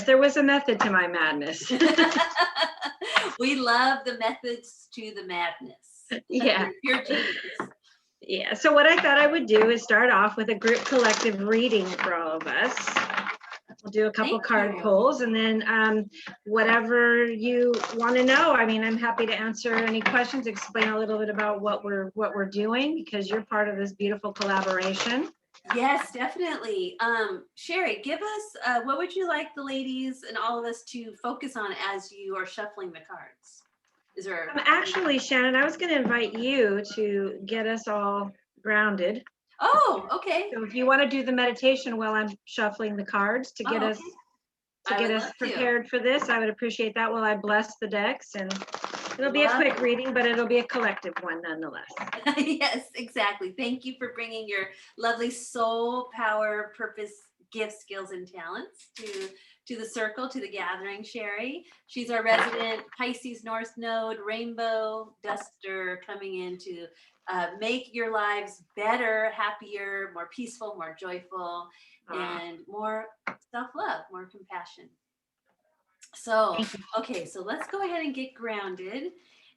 There was a method to my madness. We love the methods to the madness. Yeah. You're genius. Yeah. So what I thought I would do is start off with a group collective reading for all of us. We'll do a couple card pulls, and then whatever you want to know. I mean, I'm happy to answer any questions, explain a little bit about what we're doing, because you're part of this beautiful collaboration. Yes, definitely. Shari, give us, what would you like the ladies and all of us to focus on as you are shuffling the cards? Is there actually, Shannon, I was going to invite you to get us all grounded. Oh, okay. So if you want to do the meditation while I'm shuffling the cards to get us prepared for this, I would appreciate that while I bless the decks. And it'll be a quick reading, but it'll be a collective one nonetheless. Yes, exactly. Thank you for bringing your lovely soul, power, purpose, gifts, skills, and talents to the circle, to the gathering, Shari. She's our resident Pisces North Node, Rainbow Duster, coming in to make your lives better, happier, more peaceful, more joyful, and more self-love, more compassion. So, okay, so let's go ahead and get grounded.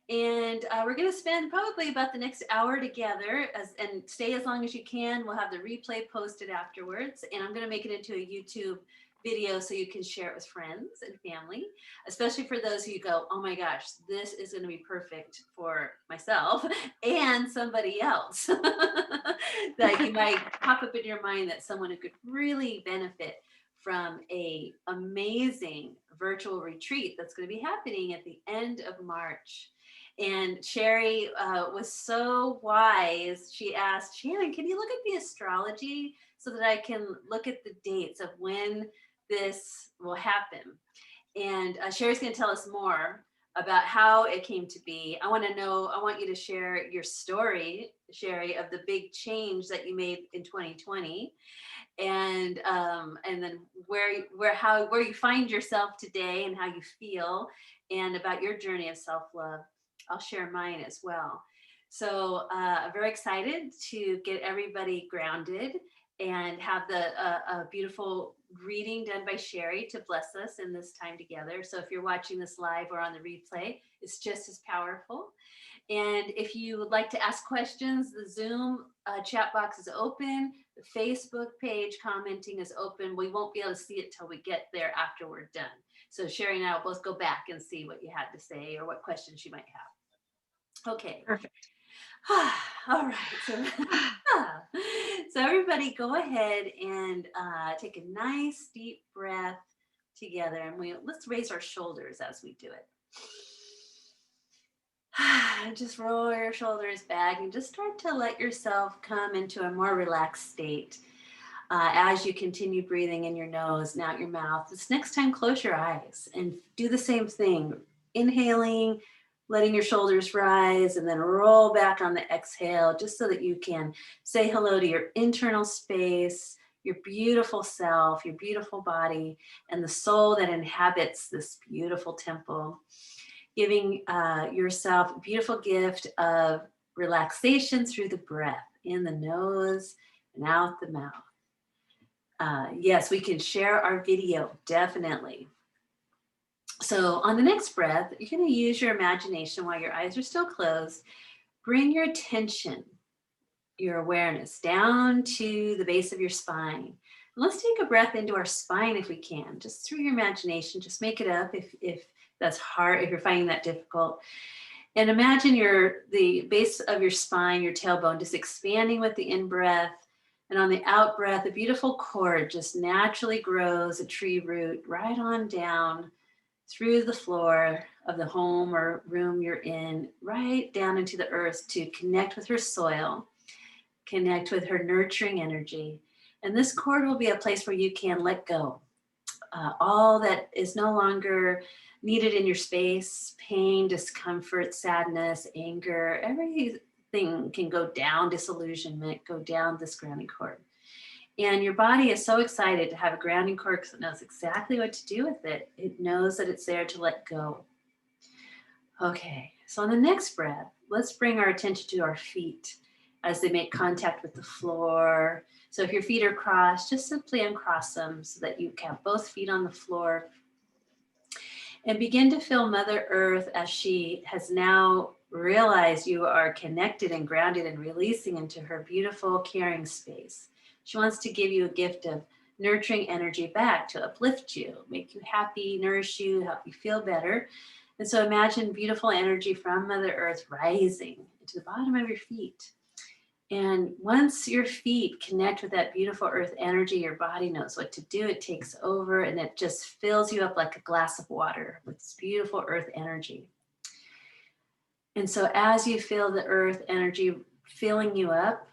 And we're going to spend probably about the next hour together and stay as long as you can. We'll have the replay posted afterwards. And I'm going to make it into a YouTube video so you can share it with friends and family, especially for those who go, oh my gosh, this is going to be perfect for myself and somebody else. That you might pop up in your mind that someone who could really benefit from a amazing virtual retreat that's going to be happening at the end of March. And Shari was so wise. She asked, Shannon, can you look at the astrology so that I can look at the dates of when this will happen? And Shari's going to tell us more about how it came to be. I want you to share your story, Shari, of the big change that you made in 2020. And then where you find yourself today and how you feel, and about your journey of self-love. I'll share mine as well. So I'm very excited to get everybody grounded and have a beautiful reading done by Shari to bless us in this time together. So if you're watching this live or on the replay, it's just as powerful. And if you would like to ask questions, the Zoom chat box is open. The Facebook page commenting is open. We won't be able to see it till we get there after we're done. So Shari and I will both go back and see what you had to say or what questions you might have. Okay. Perfect. All right. So everybody go ahead and take a nice deep breath together. And let's raise our shoulders as we do it. Just roll your shoulders back and just start to let yourself come into a more relaxed state as you continue breathing in your nose and out your mouth. This next time, close your eyes and do the same thing. Inhaling, letting your shoulders rise, and then roll back on the exhale, just so that you can say hello to your internal space, your beautiful self, your beautiful body, and the soul that inhabits this beautiful temple. Giving yourself a beautiful gift of relaxation through the breath, in the nose and out the mouth. Yes, we can share our video, definitely. So on the next breath, you're going to use your imagination while your eyes are still closed. Bring your attention, your awareness down to the base of your spine. And let's take a breath into our spine if we can, just through your imagination. Just make it up if that's hard, if you're finding that difficult. And imagine the base of your spine, your tailbone, just expanding with the in-breath. And on the out-breath, a beautiful cord just naturally grows, a tree root, right on down through the floor of the home or room you're in, right down into the earth to connect with her soil, connect with her nurturing energy. And this cord will be a place where you can let go. All that is no longer needed in your space, pain, discomfort, sadness, anger, everything can go down, disillusionment, go down this grounding cord. And your body is so excited to have a grounding cord because it knows exactly what to do with it. It knows that it's there to let go. Okay, so on the next breath, let's bring our attention to our feet. as they make contact with the floor. So if your feet are crossed, just simply uncross them so that you have both feet on the floor. And begin to feel Mother Earth as she has now realized you are connected and grounded and releasing into her beautiful, caring space. She wants to give you a gift of nurturing energy back to uplift you, make you happy, nourish you, help you feel better. And so imagine beautiful energy from Mother Earth rising to the bottom of your feet. And once your feet connect with that beautiful earth energy, your body knows what to do. It takes over and it just fills you up like a glass of water with this beautiful earth energy. And so as you feel the earth energy filling you up,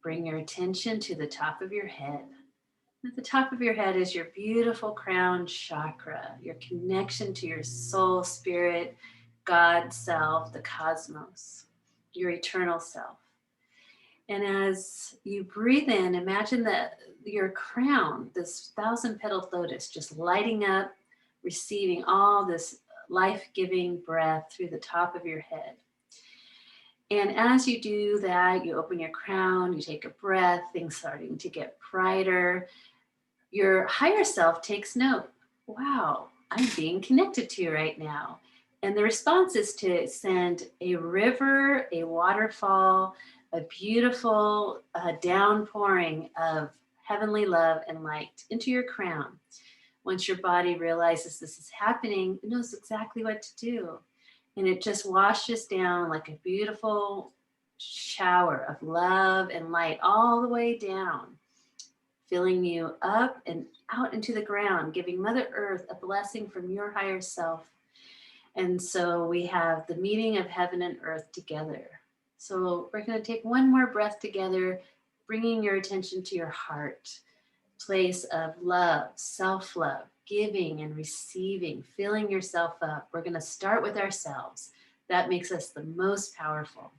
bring your attention to the top of your head. At the top of your head is your beautiful crown chakra, your connection to your soul, spirit, God, self, the cosmos, your eternal self. And as you breathe in, imagine that your crown, this 1,000-petaled lotus, just lighting up, receiving all this life-giving breath through the top of your head. And as you do that, you open your crown, you take a breath, things starting to get brighter. Your higher self takes note. Wow, I'm being connected to you right now. And the response is to send a river, a waterfall, a beautiful downpouring of heavenly love and light into your crown. Once your body realizes this is happening, it knows exactly what to do. And it just washes down like a beautiful shower of love and light all the way down, filling you up and out into the ground, giving Mother Earth a blessing from your higher self. And so we have the meeting of heaven and earth together. So we're going to take one more breath together, bringing your attention to your heart, place of love, self-love, giving and receiving, filling yourself up. We're going to start with ourselves. That makes us the most powerful.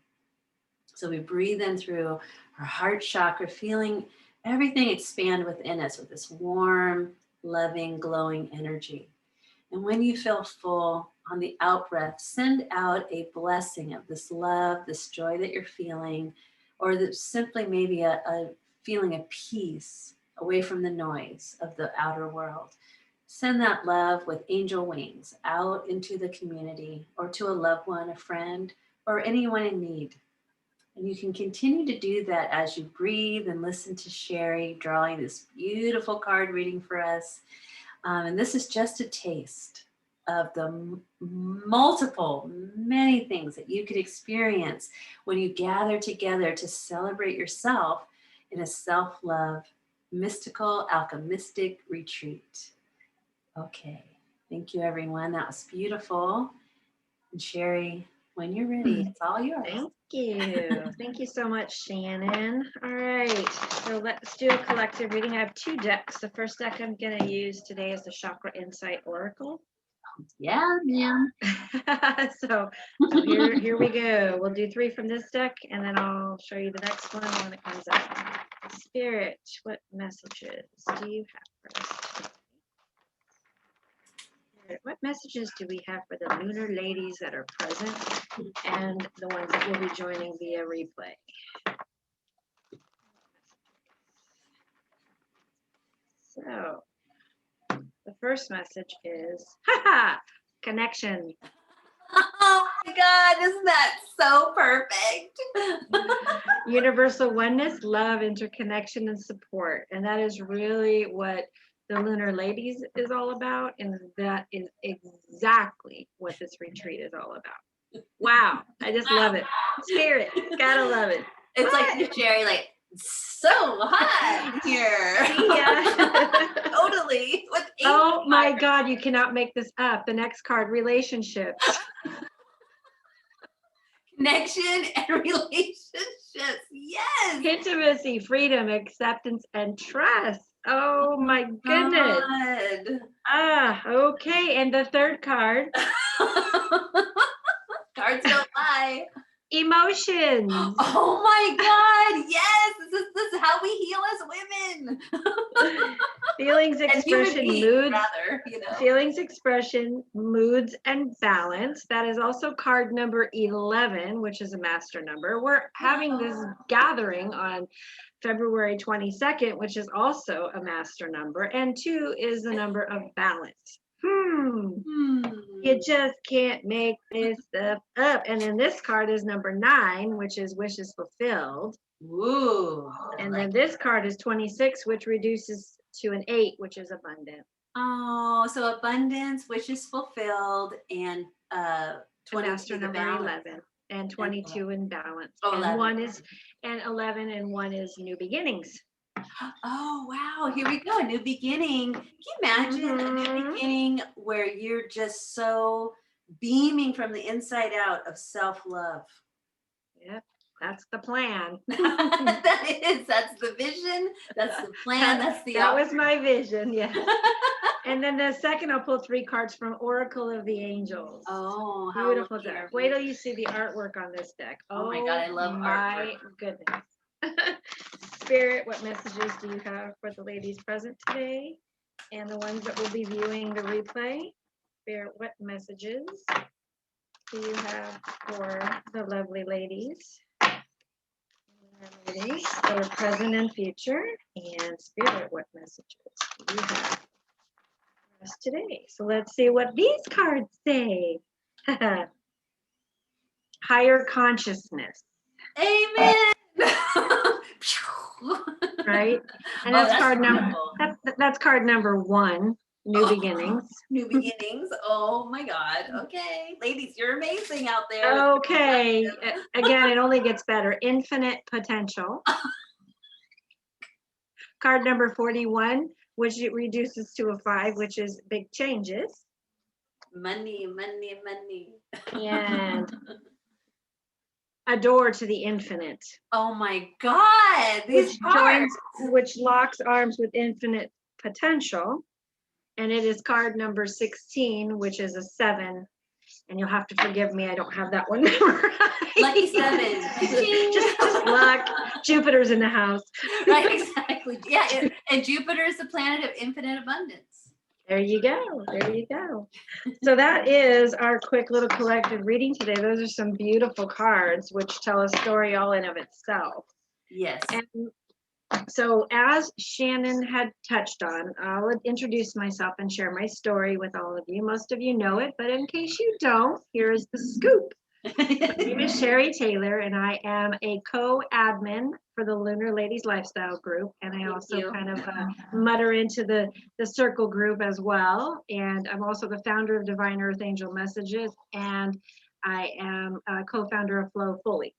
So we breathe in through our heart chakra, feeling everything expand within us with this warm, loving, glowing energy. And when you feel full, on the out breath, send out a blessing of this love, this joy that you're feeling, or that simply maybe a feeling of peace away from the noise of the outer world. Send that love with angel wings out into the community or to a loved one, a friend, or anyone in need. And you can continue to do that as you breathe and listen to Shari drawing this beautiful card reading for us. And this is just a taste of the many things that you could experience when you gather together to celebrate yourself in a self-love, mystical, alchemistic retreat. Okay, thank you everyone. That was beautiful. And Shari, when you're ready, it's all yours. Thank you. Thank you so much, Shannon. All right, so let's do a collective reading. I have two decks. The first deck I'm going to use today is the Chakra Insight Oracle. Yeah, ma'am. so here we go. We'll do 3 from this deck, and then I'll show you the next one when it comes up. Spirit, what messages do you have for us? What messages do we have for the lunar ladies that are present and the ones that will be joining via replay? So the first message is, connection. Oh my God, isn't that so perfect? Universal oneness, love, interconnection, and support. And that is really what the Lunar Ladies is all about. And that is exactly what this retreat is all about. Wow. I just love it. Spirit. Gotta love it. It's like Shari, like, so hot here. Yeah. Totally. With Oh my God, you cannot make this up. The next card, relationships. Connection and relationships. Yes. Intimacy, freedom, acceptance, and trust. Oh my goodness. God. Okay. And the third card. Cards don't lie. Emotions. Oh my God. Yes. This is how we heal as women. Feelings, And human expression, beings, moods. rather, you know. Feelings, expression, moods, and balance. That is also card number 11, which is a master number. We're having this gathering on February 22nd, which is also a master number. And 2 is the number of balance. You just can't make this stuff up. And then this card is number 9, which is wishes fulfilled. Ooh. And then this card is 26, which reduces to an 8, which is abundant. Oh, so abundance, wishes fulfilled, and 22 Master the number balance. 11 and 22 in balance. Oh, and 11. 1 is and 11 and 1 is new beginnings. Oh wow, here we go, a new beginning. Can you imagine a new beginning where you're just so beaming from the inside out of self-love? Yep, that's the plan. That's the vision, that's the plan, that's the that was my vision, yes. And then the second, I'll pull 3 cards from Oracle of the Angels. Oh, how beautiful deck. Wait till you see the artwork on this deck. Oh my God, I love my artwork. goodness. Spirit, what messages do you have for the ladies present today and the ones that will be viewing the replay? Spirit, what messages do you have for the lovely ladies? Ladies that are present and future, and Spirit, what messages do you have for us today? So let's see what these cards say. Higher consciousness. Amen. Right? And that's card number beautiful. that's card number 1, new beginnings. New beginnings. Oh my God. Okay. Ladies, you're amazing out there. Okay. Again, it only gets better. Infinite potential. Card number 41, which it reduces to a 5, which is big changes. Money, money, money. And a door to the infinite. Oh my God. These cards. Which locks arms with infinite potential. And it is card number 16, which is a 7. And you'll have to forgive me, I don't have that one memorized. Lucky 7. just luck. Jupiter's in the house. Right, exactly. Yeah, and Jupiter is the planet of infinite abundance. There you go. There you go. So that is our quick little collective reading today. Those are some beautiful cards which tell a story all in of itself. Yes. And so as Shannon had touched on, I'll introduce myself and share my story with all of you. Most of you know it, but in case you don't, here's the scoop. My name is Shari Taylor, and I am a co-admin for the Lunar Ladies Lifestyle Group, and I also kind of mutter into the circle group as well. And I'm also the founder of Divine Earth Angel Messages, and I am a co-founder of Flow Fully.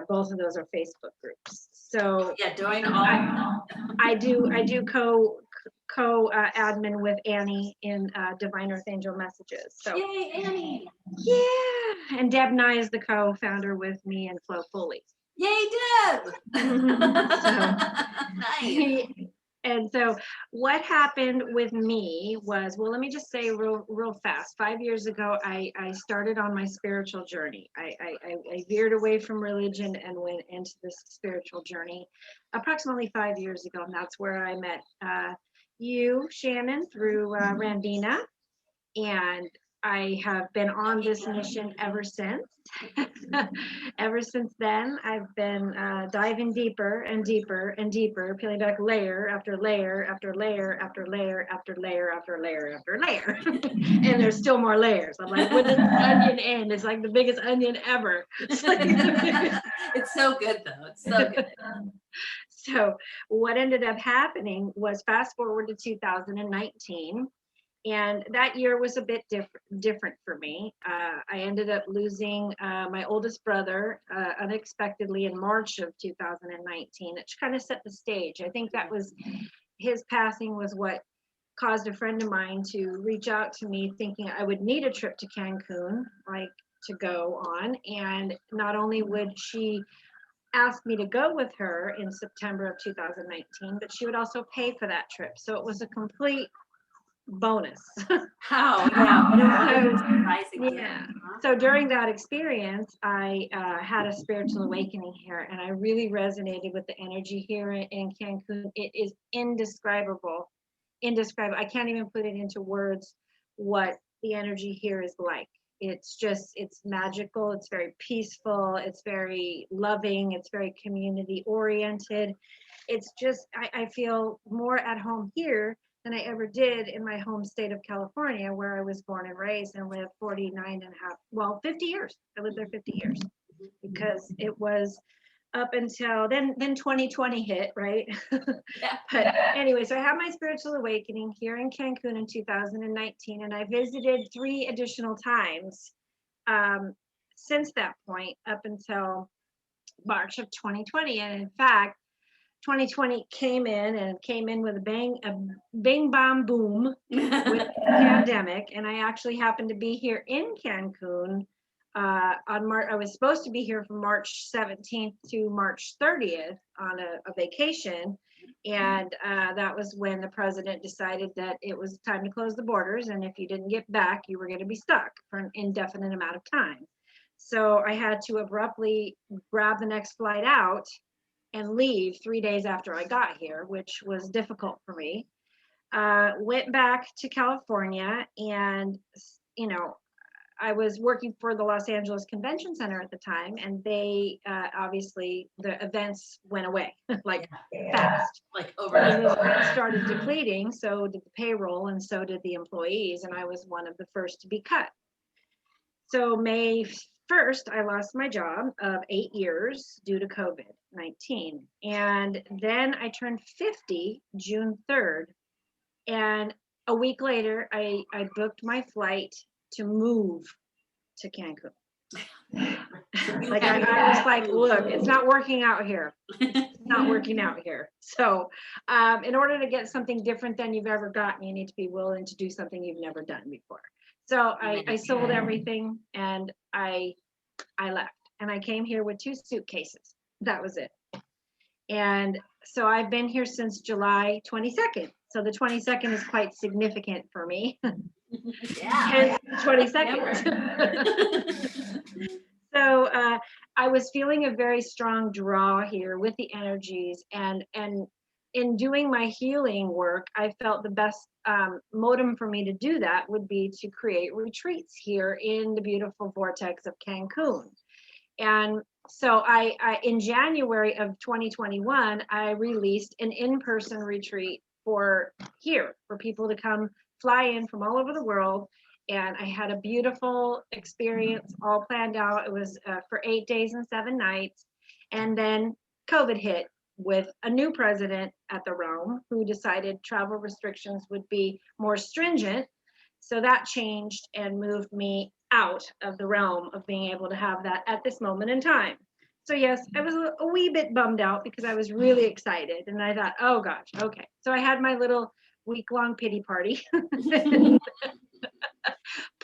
Both of those are Facebook groups. So yeah, doing all. I do co-admin with Annie in Divine Earth Angel Messages. So yay, Annie! Yeah, and Deb Nye is the co-founder with me in Flow Fully. Yay, Deb! Nice. And so what happened with me was, well, let me just say real fast. 5 years ago, I started on my spiritual journey. I veered away from religion and went into this spiritual journey approximately 5 years ago. And that's where I met you, Shannon, through Randina. And I have been on this mission ever since. Ever since then, I've been diving deeper and deeper and deeper, peeling back layer after layer after layer after layer after layer after layer after layer. And there's still more layers. I'm like, when does this onion end? It's like the biggest onion ever. It's so good, though. It's so good. So what ended up happening was, fast forward to 2019. And that year was a bit different for me. I ended up losing my oldest brother unexpectedly in March of 2019. It kind of set the stage. I think that was, his passing was what caused a friend of mine to reach out to me thinking I would need a trip to Cancun, like to go on. And not only would she ask me to go with her in September of 2019, but she would also pay for that trip. So it was a complete bonus. How? Yeah. So, Surprising. yeah. So during that experience, I had a spiritual awakening here, and I really resonated with the energy here in Cancun. It is indescribable, indescribable. I can't even put it into words what the energy here is like. It's just, it's magical. It's very peaceful. It's very loving. It's very community oriented. It's just, I feel more at home here than I ever did in my home state of California, where I was born and raised and lived 49.5, 50 years. I lived there 50 years because it was up until then 2020 hit, right? Yeah. But anyway, so I had my spiritual awakening here in Cancun in 2019, and I visited 3 additional times since that point up until March of 2020. And in fact, 2020 came in with a bing bam boom with the pandemic, and I actually happened to be here in Cancun on March. I was supposed to be here from March 17th to March 30th on a vacation, and that was when the president decided that it was time to close the borders, and if you didn't get back, you were going to be stuck for an indefinite amount of time. So I had to abruptly grab the next flight out and leave 3 days after I got here, which was difficult for me. Went back to California, and I was working for the Los Angeles Convention Center at the time, and they obviously the events went away like fast. Like As overnight. the events started depleting, so did the payroll, and so did the employees, and I was one of the first to be cut. So May 1st, I lost my job of 8 years due to COVID-19. And then I turned 50 June 3rd. And a week later, I booked my flight to move to Cancun. Like I was like, look, it's not working out here. It's not working out here. So in order to get something different than you've ever gotten, you need to be willing to do something you've never done before. So I sold everything, and I left, and I came here with 2 suitcases. That was it. And so I've been here since July 22nd. So the 22nd is quite significant for me. Yeah. Hence the 22nd. So I was feeling a very strong draw here with the energies, and in doing my healing work, I felt the best modem for me to do that would be to create retreats here in the beautiful vortex of Cancun. And so I in January of 2021, I released an in-person retreat for people to come fly in from all over the world. And I had a beautiful experience all planned out. It was for 8 days and 7 nights. And then COVID hit with a new president at the realm who decided travel restrictions would be more stringent. So that changed and moved me out of the realm of being able to have that at this moment in time. So yes, I was a wee bit bummed out because I was really excited, and I thought, oh gosh, okay. So I had my little week-long pity party.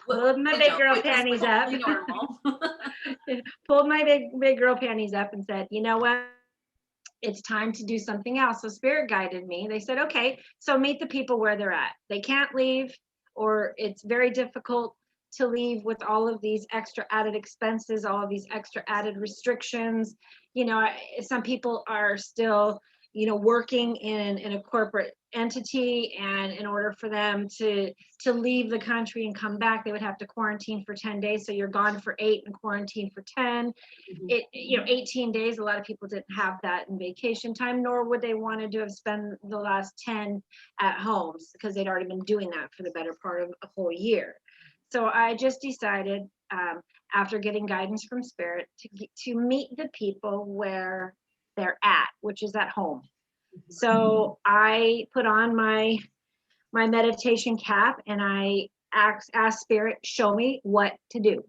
Pulled my big girl panties up. Pulled my big girl panties up and said, you know what? It's time to do something else. So Spirit guided me. They said, okay, so meet the people where they're at. They can't leave, or it's very difficult to leave with all of these extra added expenses, all of these extra added restrictions. Some people are still, working in a corporate entity, and in order for them to leave the country and come back, they would have to quarantine for 10 days. So you're gone for 8 and quarantine for 10. 18 days, a lot of people didn't have that in vacation time, nor would they want to have spent the last 10 at home, because they'd already been doing that for the better part of a whole year. So I just decided, after getting guidance from Spirit, to meet the people where they're at, which is at home. So I put on my meditation cap, and I asked Spirit, show me what to do.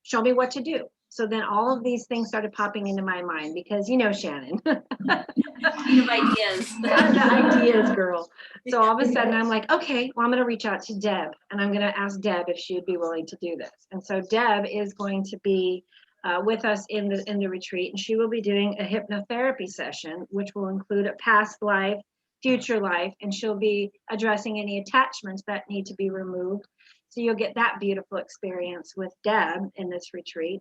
Show me what to do. So then all of these things started popping into my mind, because Shannon. You have ideas. The ideas, girl. So all of a sudden I'm like, okay, well, I'm going to reach out to Deb, and I'm going to ask Deb if she would be willing to do this. And so Deb is going to be with us in the retreat, and she will be doing a hypnotherapy session, which will include a past life future life, and she'll be addressing any attachments that need to be removed. So you'll get that beautiful experience with Deb in this retreat.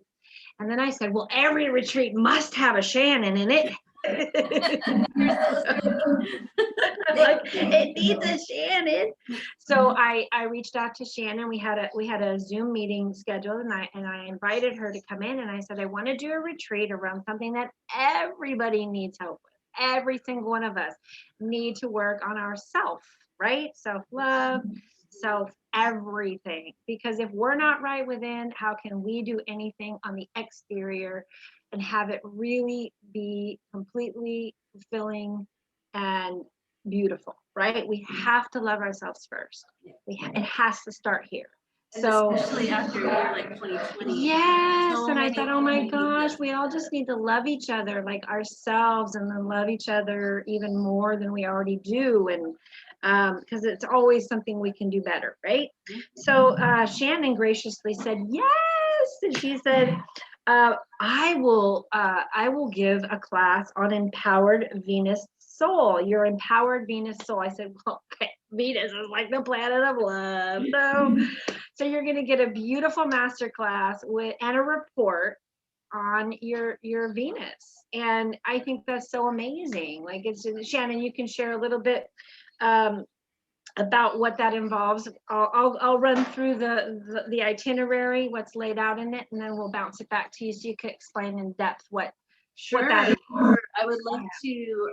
And then I said, well, every retreat must have a Shannon in it. Like, it needs a Shannon. So I reached out to Shannon. We had a Zoom meeting scheduled, and I invited her to come in, and I said, I want to do a retreat around something that everybody needs help with. Every single one of us need to work on ourself, right? Self-love, everything. Because if we're not right within, how can we do anything on the exterior and have it really be completely fulfilling and beautiful, right? We have to love ourselves first. It has to start here. And so especially after a year like 2020. Yes, so and I many thought, oh my people need gosh, this. we all just need to love each other like ourselves, and then love each other even more than we already do, and because it's always something we can do better, right? So Shannon graciously said yes, and she said, I will give a class on empowered Venus soul, your empowered Venus soul. I said, well, okay, Venus is like the planet of love, so you're going to get a beautiful master class and a report on your Venus. And I think that's so amazing. Like, it's Shannon, you can share a little bit about what that involves. I'll run through the itinerary, what's laid out in it, and then we'll bounce it back to you so you can explain in depth what that is. Sure. I would love to,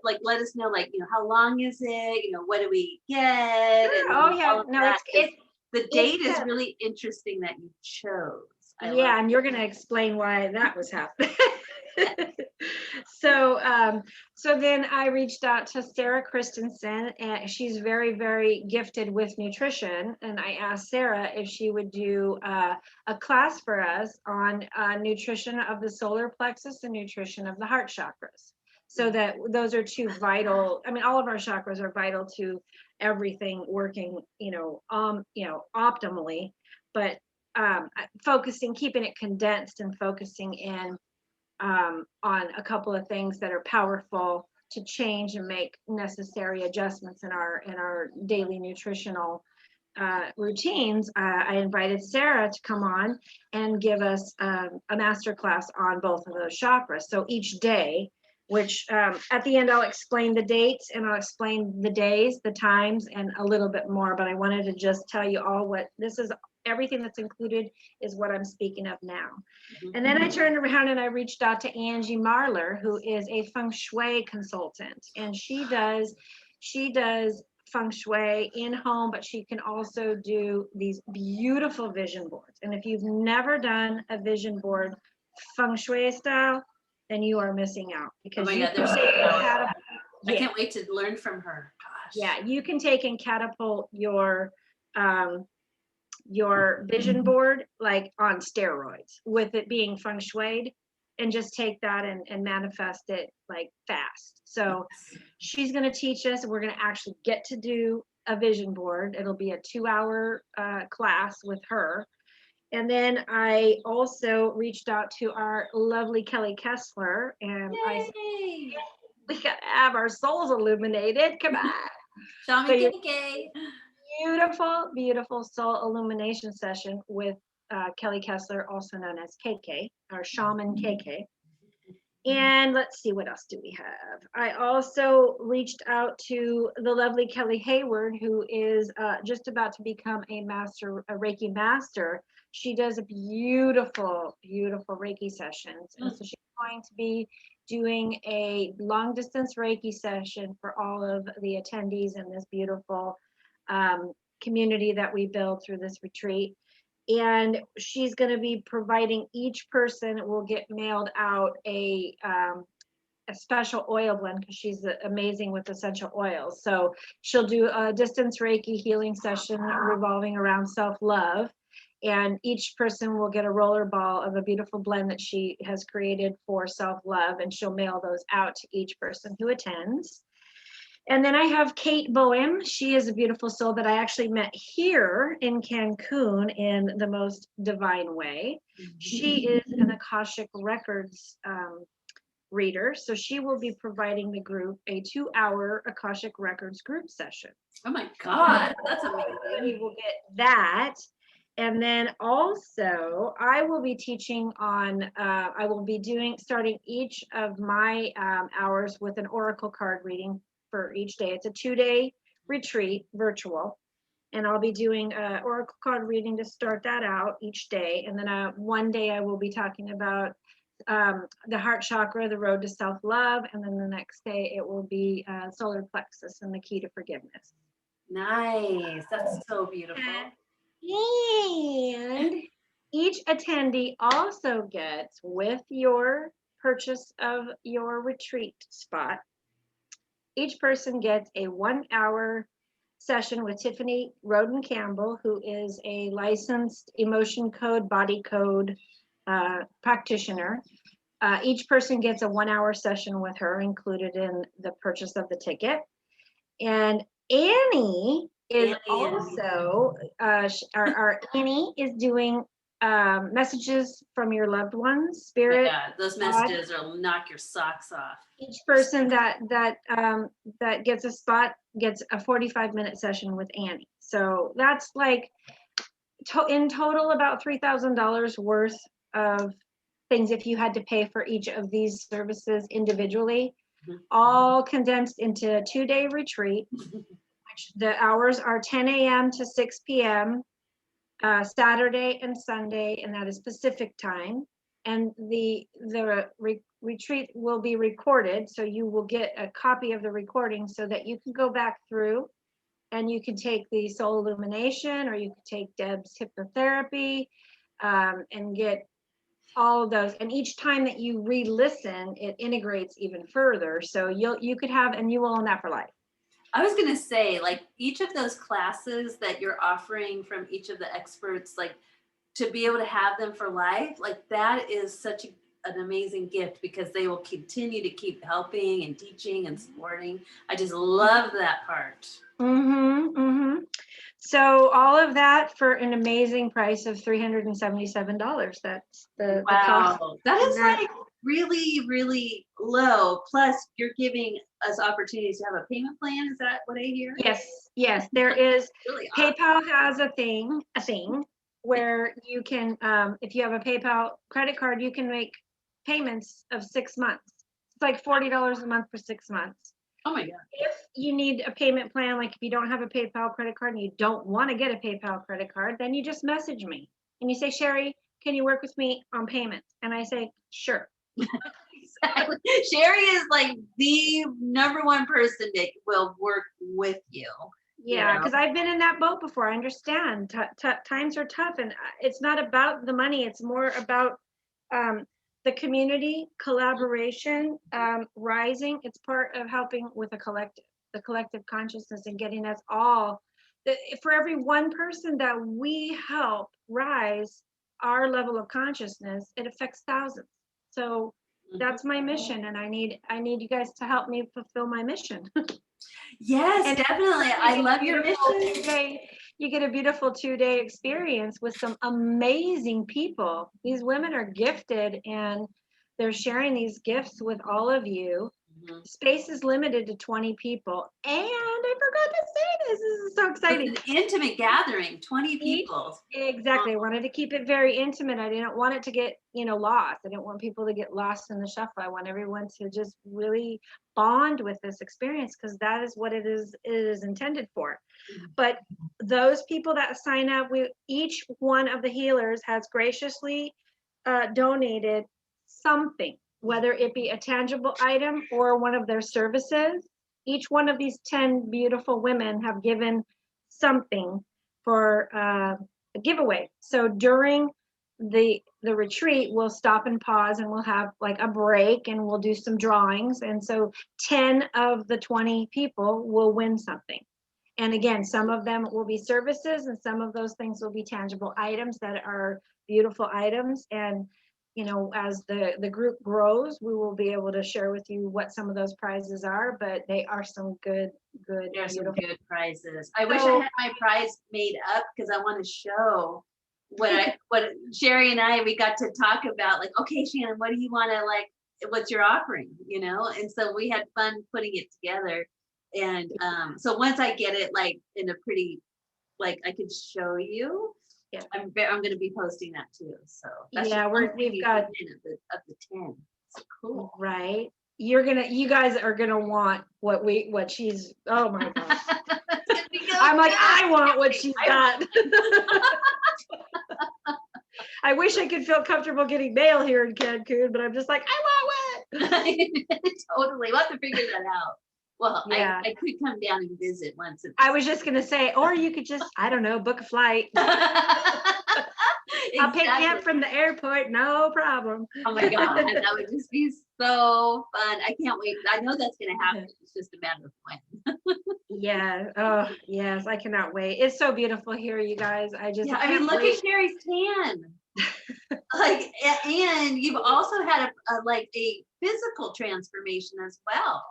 like, let us know, like, how long is it? What do we get? Sure. And Oh yeah, all of no, that, 'cause the date is yeah. really interesting that you chose. Yeah, and you're going to explain why that was happening. So then I reached out to Sarah Christensen, and she's very, very gifted with nutrition. And I asked Sarah if she would do a class for us on nutrition of the solar plexus and nutrition of the heart chakras. So that those are two vital, I mean, all of our chakras are vital to everything working, optimally, but focusing, keeping it condensed and focusing in on a couple of things that are powerful to change and make necessary adjustments in our daily nutritional routines. I invited Sarah to come on and give us a master class on both of those chakras. So each day, which at the end I'll explain the dates and I'll explain the days, the times, and a little bit more, but I wanted to just tell you all what this is. Everything that's included is what I'm speaking of now. And then I turned around and I reached out to Angie Marler, who is a feng shui consultant, and she does feng shui in home, but she can also do these beautiful vision boards. And if you've never done a vision board feng shui style, then you are missing out, because oh my God, they're so catapult. I can't wait to learn from her. Gosh. Yeah, you can take and catapult your vision board like on steroids, with it being feng shuied, and just take that and manifest it like fast. So she's going to teach us, and we're going to actually get to do a vision board. It'll be a 2-hour class with her. And then I also reached out to our lovely Kelly Kessler, and I said, we got to have our souls illuminated. Come on. Show me KK. Beautiful, beautiful soul illumination session with Kelly Kessler, also known as KK, our shaman KK. And let's see, what else do we have? I also reached out to the lovely Kelly Hayward, who is just about to become a Reiki master. She does a beautiful, beautiful Reiki sessions. And so she's going to be doing a long distance Reiki session for all of the attendees in this beautiful community that we build through this retreat. And she's going to be providing, each person will get mailed out a special oil blend, because she's amazing with essential oils. So she'll do a distance Reiki healing session revolving around self-love, and each person will get a roller ball of a beautiful blend that she has created for self-love, and she'll mail those out to each person who attends. And then I have Kate Boehm. She is a beautiful soul that I actually met here in Cancun in the most divine way. She is an Akashic Records reader. So she will be providing the group a 2-hour Akashic Records group session. Oh my God, that's Everybody amazing. will get that. And then also I will be teaching on, I will be starting each of my hours with an oracle card reading for each day. It's a 2-day retreat, virtual. And I'll be doing an oracle card reading to start that out each day. And then one day I will be talking about the heart chakra, the road to self-love. And then the next day it will be solar plexus and the key to forgiveness. Nice. That's so beautiful. And each attendee also gets, with your purchase of your retreat spot, each person gets a 1-hour session with Tiffany Roden Campbell, who is a licensed emotion code, body code practitioner. Each person gets a 1-hour session with her included in the purchase of the ticket. And Annie is also, our Annie is doing messages from your loved ones, spirit. Yeah, those messages will knock your socks off. Each person that gets a spot gets a 45-minute session with Annie. So that's like in total about $3,000 worth of things if you had to pay for each of these services individually, all condensed into a 2-day retreat, which the hours are 10 a.m. to 6 p.m. Saturday and Sunday, and that is Pacific time. And the retreat will be recorded, so you will get a copy of the recording so that you can go back through and you can take the soul illumination, or you can take Deb's hypnotherapy and get all of those. And each time that you re-listen, it integrates even further. So you could have, and you will own that for life. I was going to say, like, each of those classes that you're offering from each of the experts, like, to be able to have them for life, like, that is such an amazing gift, because they will continue to keep helping and teaching and supporting. I just love that part. So all of that for an amazing price of $377. That's the cost. That is like really, really low. Plus, you're giving us opportunities to have a payment plan. Is that what I hear? Yes. There is. Really PayPal has a thing where you can, if you have a PayPal credit card, you can make payments of 6 months. It's like $40 a month for 6 months. Oh my God. If you need a payment plan, like if you don't have a PayPal credit card and you don't want to get a PayPal credit card, then you just message me and you say, Shari, can you work with me on payments? And I say, sure. Exactly. Shari is like the #1 person that will work with you. Yeah, because I've been in that boat before. I understand times are tough, and it's not about the money. It's more about the community collaboration, rising. It's part of helping with the collective consciousness, and getting us all. For every one person that we help rise our level of consciousness, it affects thousands. So that's my mission, and I need you guys to help me fulfill my mission. Yes, and definitely. I love your mission. You get a beautiful 2-day experience with some amazing people. These women are gifted, and they're sharing these gifts with all of you. Space is limited to 20 people. And I forgot to say this. This is so exciting. It's an intimate gathering, 20 people. Exactly. I wanted to keep it very intimate. I didn't want it to get, lost. I didn't want people to get lost in the shuffle. I want everyone to just really bond with this experience, because that is what it is intended for. But those people that sign up, each one of the healers has graciously donated something, whether it be a tangible item or one of their services. Each one of these 10 beautiful women have given something for a giveaway. So during the retreat, we'll stop and pause, and we'll have like a break, and we'll do some drawings. And so 10 of the 20 people will win something. And again, some of them will be services, and some of those things will be tangible items that are beautiful items. And as the group grows, we will be able to share with you what some of those prizes are, but they are some good. There's some good prizes. I wish I had my prize made up, because I want to show what Shari and I, we got to talk about, like, okay, Shannon, what do you want to, like, what's your offering, you know? And so we had fun putting it together. And so once I get it like in a pretty, like I could show you, Yeah. I'm going to be posting that too. So that's Yeah, just one we've preview got of the 10. So cool. right. You guys are gonna want what she's. Oh my gosh. It's gonna be so I'm like, good. I want what she's got. I wish I could feel comfortable getting mail here in Cancun, but I'm just like, I want what. Totally. We'll have to figure that out. Well, Yeah. I could come down and visit once. I was just gonna say, or you could just, I don't know, book a flight. I'll pick you up from the airport, no problem. Oh my God, that would just be so fun. I can't wait. I know that's gonna happen. It's just a matter of when. Yeah. Oh, yes. I cannot wait. It's so beautiful here, you guys. I just. Yeah, I mean, look at Sherry's tan. Like, and you've also had a physical transformation as well.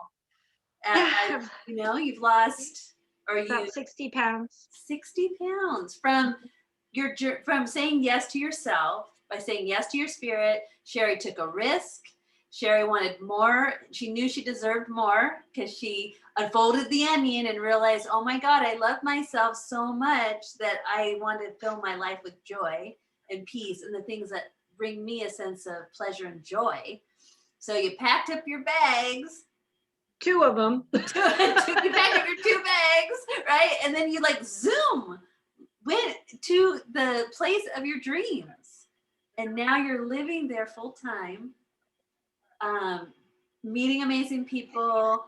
Yeah. You know, you've lost, or About you 60 pounds. 60 pounds from saying yes to yourself. By saying yes to your spirit, Sherry took a risk. Sherry wanted more. She knew she deserved more because she unfolded the onion and realized, oh my God, I love myself so much that I want to fill my life with joy and peace and the things that bring me a sense of pleasure and joy. So you packed up your bags. 2 of them. You packed up your 2 bags, right? And then you like zoom, went to the place of your dreams. And now you're living there full time, meeting amazing people,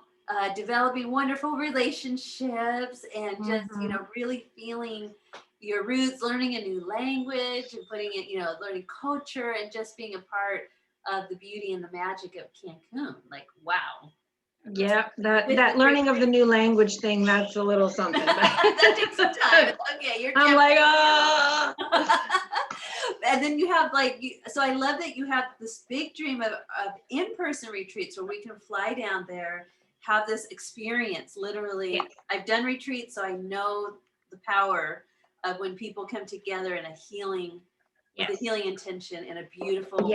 developing wonderful relationships, and just, you know, really feeling your roots, learning a new language and putting it, you know, learning culture and just being a part of the beauty and the magic of Cancun. Like, wow. Yeah, that learning of the new language thing, that's a little something. That takes some time. Okay, I'm like, oh. And then you have so I love that you have this big dream of in-person retreats where we can fly down there, have this experience. Literally, Yes. I've done retreats, so I know the power of when people come together in a healing, with a healing intention in a beautiful,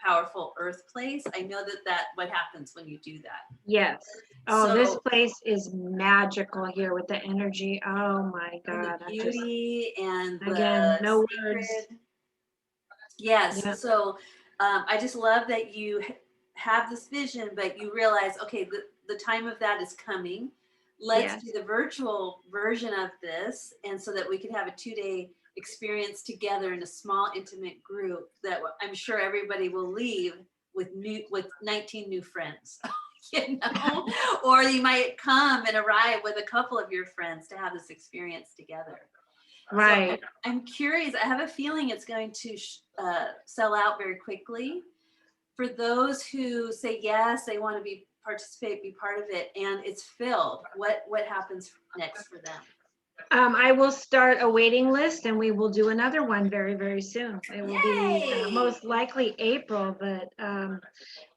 powerful earth place. I know that what happens when you do that. Yes. Oh, So, this place is magical here with the energy. Oh my God. And the beauty and the again, no sacred. words. Yes. Yep. So I just love that you have this vision, but you realize, okay, the time of that is coming. Let's do the virtual version of this. And so that we could have a 2-day experience together in a small, intimate group that I'm sure everybody will leave with 19 new friends, you know, or you might come and arrive with a couple of your friends to have this experience together. Right. So I'm curious. I have a feeling it's going to sell out very quickly. For those who say yes, they want to participate, be part of it, and it's filled. What happens next for them? I will start a waiting list, and we will do another one very, very soon. It will be most likely April, but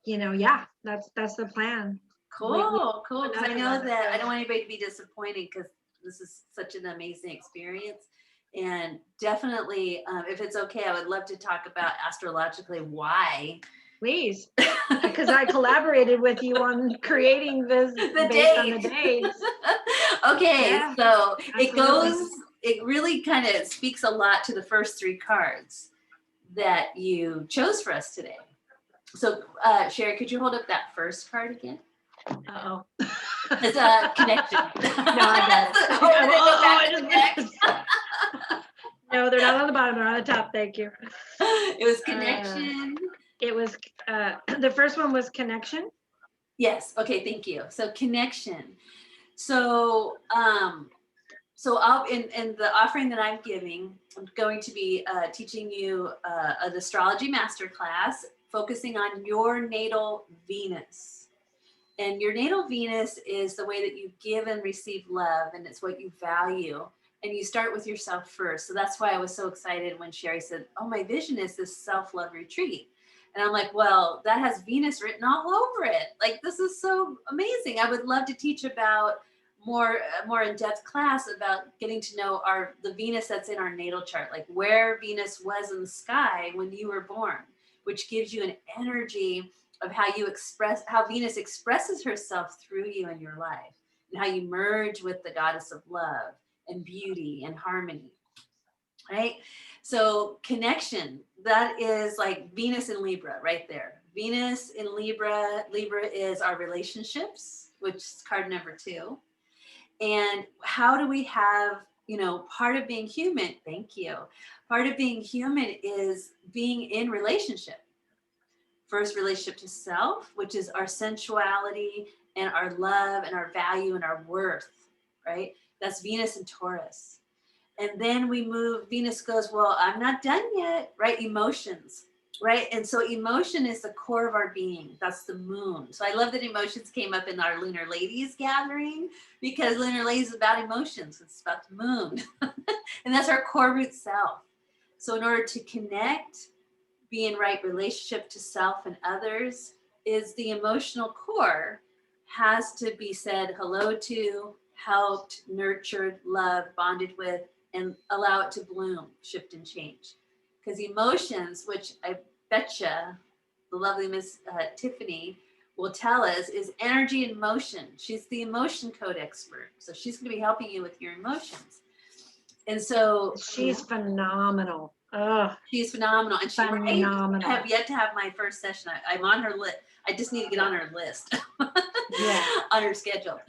you know, yeah, that's the plan. Cool. Because I know that I don't want anybody to be disappointed because this is such an amazing experience. And definitely, if it's okay, I would love to talk about astrologically why. Please, because I collaborated with you on creating this based on the dates. Okay, so it really kind of speaks a lot to the first 3 cards that you chose for us today. So, Sherry, could you hold up that first card again? Uh-oh. It's a connection. No, I got it. No, they're not on the bottom, they're on the top. Thank you. It was connection. It was, the first one was connection. Yes. Okay. Thank you. So connection. So, I'll, in the offering that I'm giving, I'm going to be teaching you an astrology masterclass focusing on your natal Venus. And your natal Venus is the way that you give and receive love, and it's what you value. And you start with yourself first. So that's why I was so excited when Sherry said, oh, my vision is this self-love retreat. And I'm like, well, that has Venus written all over it. Like, this is so amazing. I would love to teach about more in-depth class about getting to know the Venus that's in our natal chart, like where Venus was in the sky when you were born, which gives you an energy of how Venus expresses herself through you in your life, and how you merge with the goddess of love and beauty and harmony, right? So connection, that is like Venus in Libra right there. Venus in Libra. Libra is our relationships, which is card number 2. And how do we have, part of being human, thank you. Part of being human is being in relationship. First, relationship to self, which is our sensuality and our love and our value and our worth, right? That's Venus and Taurus. And then we move, Venus goes, well, I'm not done yet, right? Emotions, right? And so emotion is the core of our being. That's the moon. So I love that emotions came up in our Lunar Ladies gathering, because Lunar Ladies is about emotions. It's about the moon. And that's our core root self. So in order to connect, be in right relationship to self and others, is the emotional core has to be said hello to, helped, nurtured, loved, bonded with, and allow it to bloom, shift, and change. Because emotions, which I betcha the lovely Miss Tiffany will tell us, is energy and motion. She's the emotion code expert. So she's going to be helping you with your emotions. And so she's phenomenal. Oh, she's phenomenal. And phenomenal. I have yet to have my first session. I'm on her list. I just need to get on her list. Yeah. On her schedule.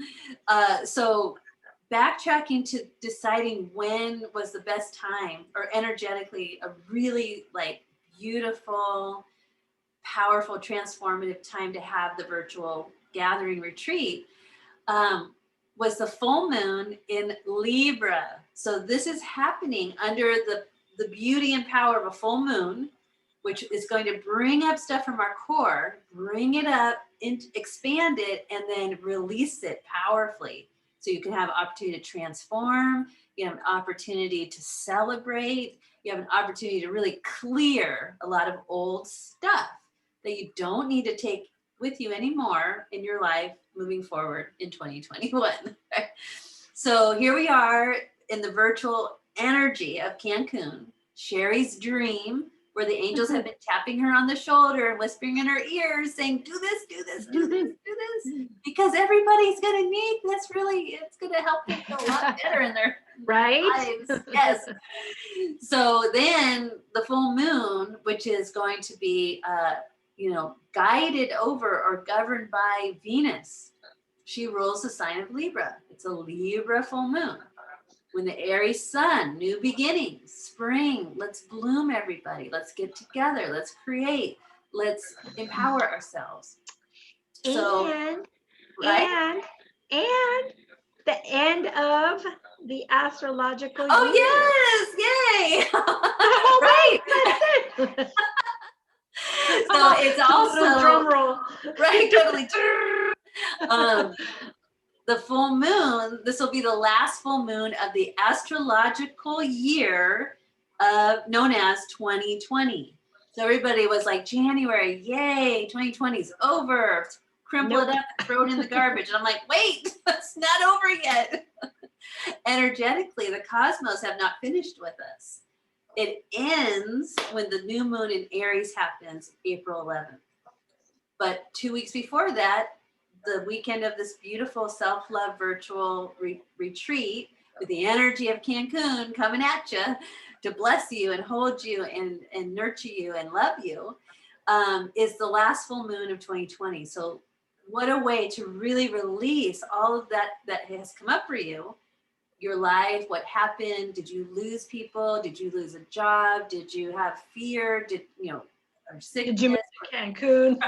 So backtracking to deciding when was the best time, or energetically a really like beautiful, powerful, transformative time to have the virtual gathering retreat, was the full moon in Libra. So this is happening under the beauty and power of a full moon, which is going to bring up stuff from our core, bring it up, expand it, and then release it powerfully. So you can have an opportunity to transform, you have an opportunity to celebrate, you have an opportunity to really clear a lot of old stuff that you don't need to take with you anymore in your life moving forward in 2021. So here we are in the virtual energy of Cancun, Shari's dream, where the angels have been tapping her on the shoulder and whispering in her ears, saying, do this, do this, do this, do this, because everybody's going to need this. Really, it's going to help them feel a lot better in their lives. Yes. So then the full moon, which is going to be, guided over or governed by Venus. She rules the sign of Libra. It's a Libra full moon. When the Aries sun, new beginnings, spring, let's bloom, everybody. Let's get together. Let's create. Let's empower ourselves. And the end of the astrological year. Oh, yes. Yay. Oh, right. That's it. So it's also drum roll. Right, totally. The full moon, this will be the last full moon of the astrological year known as 2020. So everybody was like, January, yay, 2020 is over. Crumple it up, throw it in the garbage. And I'm like, wait, it's not over yet. Energetically, the cosmos have not finished with us. It ends when the new moon in Aries happens, April 11th. But 2 weeks before that, the weekend of this beautiful self-love virtual retreat with the energy of Cancun coming at you to bless you and hold you and nurture you and love you, is the last full moon of 2020. So what a way to really release all of that has come up for you, your life, what happened, did you lose people, did you lose a job, did you have fear, or sickness. Did you move to Cancun?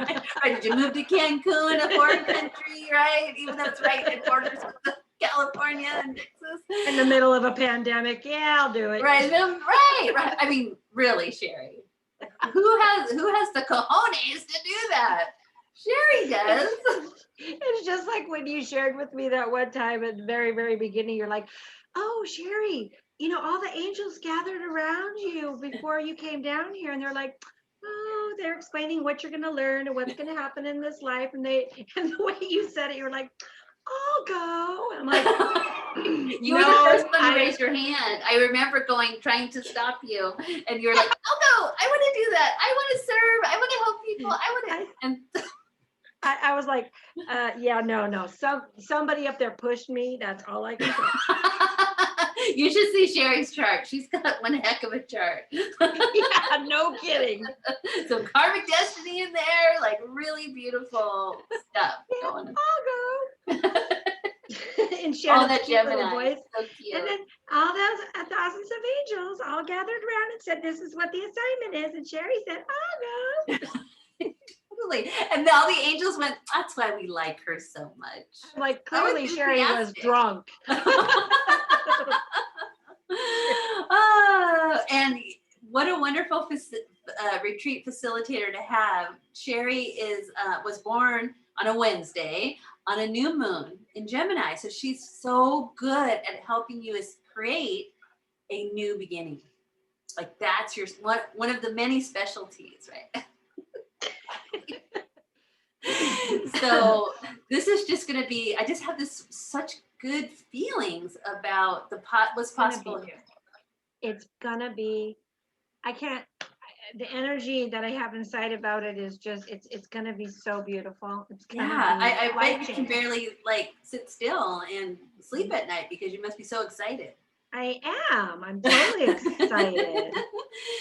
Right. Did you move to Cancun, a foreign country, right? Even though it's right in borders with California and Texas. In the middle of a pandemic. Yeah, I'll do it. Right. I mean, really, Shari. Who has the cojones to do that? Shari does. It's just like when you shared with me that one time at the very, very beginning, you're like, oh, Shari, all the angels gathered around you before you came down here. And they're like, oh, they're explaining what you're going to learn and what's going to happen in this life. And the way you said it, you're like, I'll go. I'm like, You were the first one to raise your hand. I remember trying to stop you, and you're like, "Oh no, I want to do that. I want to serve. I want to help people. I want to." And I was like, yeah, no. Somebody up there pushed me. That's all I can say. You should see Sherry's chart. She's got one heck of a chart. Yeah, no kidding. Some karmic destiny in there, like really beautiful stuff going on. I'll go. And All that cute little Gemini. voice. So cute. And then all those thousands of angels all gathered around and said, "This is what the assignment is." And Sherry said, "I'll go." Totally. And all the angels went, "That's why we like her so much." I'm like, clearly Sherry was enthusiastic. drunk. And what a wonderful retreat facilitator to have. Sherry was born on a Wednesday on a new moon in Gemini. So she's so good at helping you create a new beginning. Like that's one of the many specialties, right? So this is just going to be, I just have such good feelings about what's possible here. It's gonna be, the energy that I have inside about it is just, it's gonna be so beautiful. It's gonna be I can barely like sit still and sleep at night because you must be so excited. I am. I'm totally excited.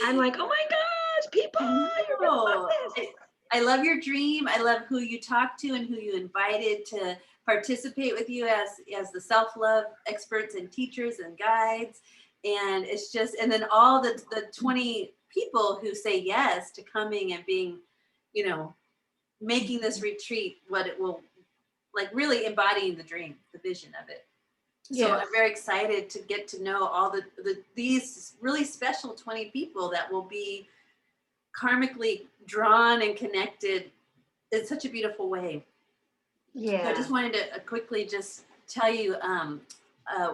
I'm like, oh my gosh, people, you're gonna love this. I love your dream. I love who you talked to and who you invited to participate with you as the self-love experts and teachers and guides. And it's just, and then all the 20 people who say yes to coming and being, making this retreat what it will, like really embodying the dream, the vision of it. So yes. I'm very excited to get to know all these really special 20 people that will be karmically drawn and connected in such a beautiful way. Yeah. So I just wanted to quickly just tell you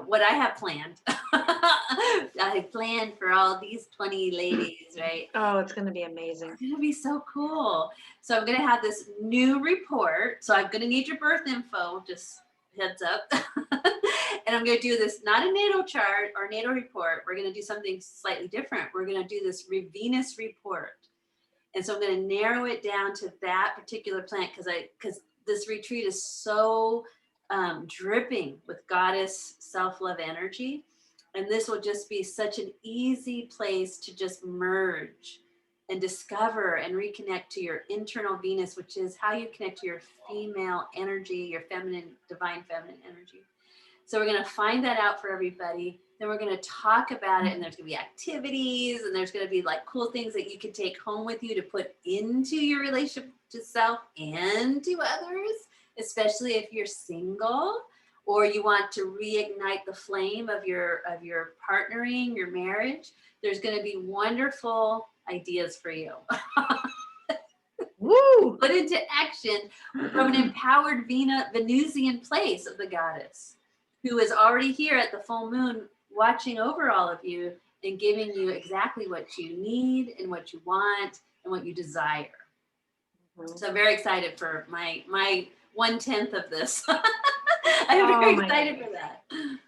what I have planned. I planned for all these 20 ladies, right? Oh, it's going to be amazing. It's going to be so cool. So I'm going to have this new report. So I'm going to need your birth info, just heads up. And I'm going to do this, not a natal chart or natal report. We're going to do something slightly different. We're going to do this Venus report. And so I'm going to narrow it down to that particular planet because this retreat is so dripping with goddess self-love energy. And this will just be such an easy place to just merge and discover and reconnect to your internal Venus, which is how you connect to your female energy, your feminine, divine feminine energy. So we're going to find that out for everybody. Then we're going to talk about it, and there's going to be activities, and there's going to be like cool things that you can take home with you to put into your relationship to self and to others, especially if you're single or you want to reignite the flame of your partnering, your marriage. There's going to be wonderful ideas for you. Woo! Put into action from an empowered Venusian place of the goddess, who is already here at the full moon watching over all of you and giving you exactly what you need and what you want and what you desire. Mm-hmm. So I'm very excited for my 1/10 of this. I'm very excited for that.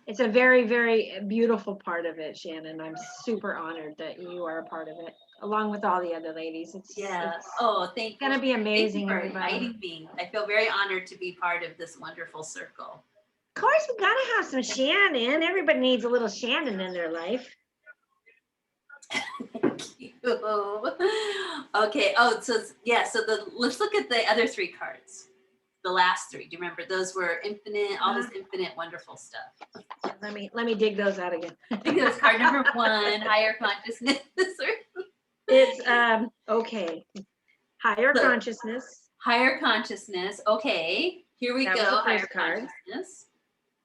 It's a very, very beautiful part of it, Shannon. I'm super honored that you are a part of it, along with all the other ladies. Thank you. It's going to be amazing. Thank you for inviting me. I feel very honored to be part of this wonderful circle. Of course, we gotta have some Shannon. Everybody needs a little Shannon in their life. Thank you. Okay. Let's look at the other 3 cards. The last 3. Do you remember? Those were infinite, all this infinite, wonderful stuff. Let me dig those out again. I think it was card number 1, higher consciousness. It's okay. Higher consciousness. Higher consciousness. Okay. Here we go. Higher consciousness.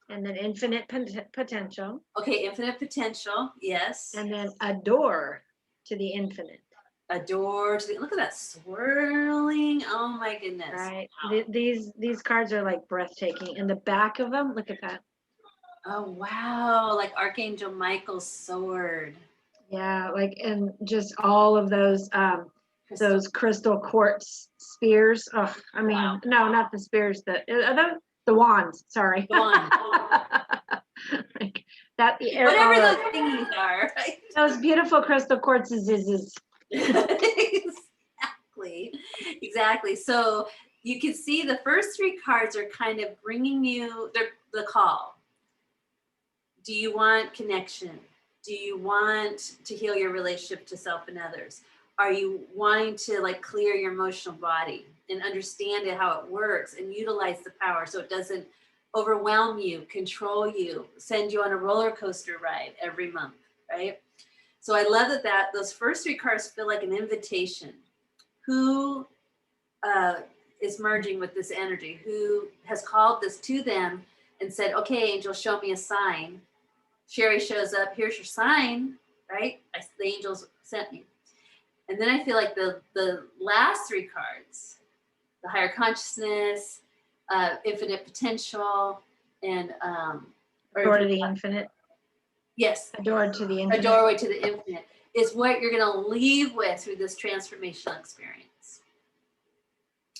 And then infinite potential. Okay, infinite potential, yes. And then a door to the infinite. A door to the, look at that swirling. Oh my goodness. Right. Wow. These cards are like breathtaking. And the back of them, look at that. Oh wow, like Archangel Michael's sword. Yeah, like, and just all of those crystal quartz spears. Oh, I mean, wow. No, not the spears, the wands, sorry. The wand. That Whatever those thingies are, right? those beautiful crystal quartzes is. Exactly. So you can see the first three cards are kind of bringing you the call. Do you want connection? Do you want to heal your relationship to self and others? Are you wanting to like clear your emotional body and understand it, how it works, and utilize the power so it doesn't overwhelm you, control you, send you on a roller coaster ride every month, right? So I love that those first three cards feel like an invitation. Who is merging with this energy? Who has called this to them and said, okay, angel, show me a sign. Shari shows up, here's your sign, right? The angels sent me. And then I feel like the last three cards, the higher consciousness, infinite potential, and Door to the infinite. Yes. A door to the infinite. A doorway to the infinite is what you're going to leave with through this transformational experience.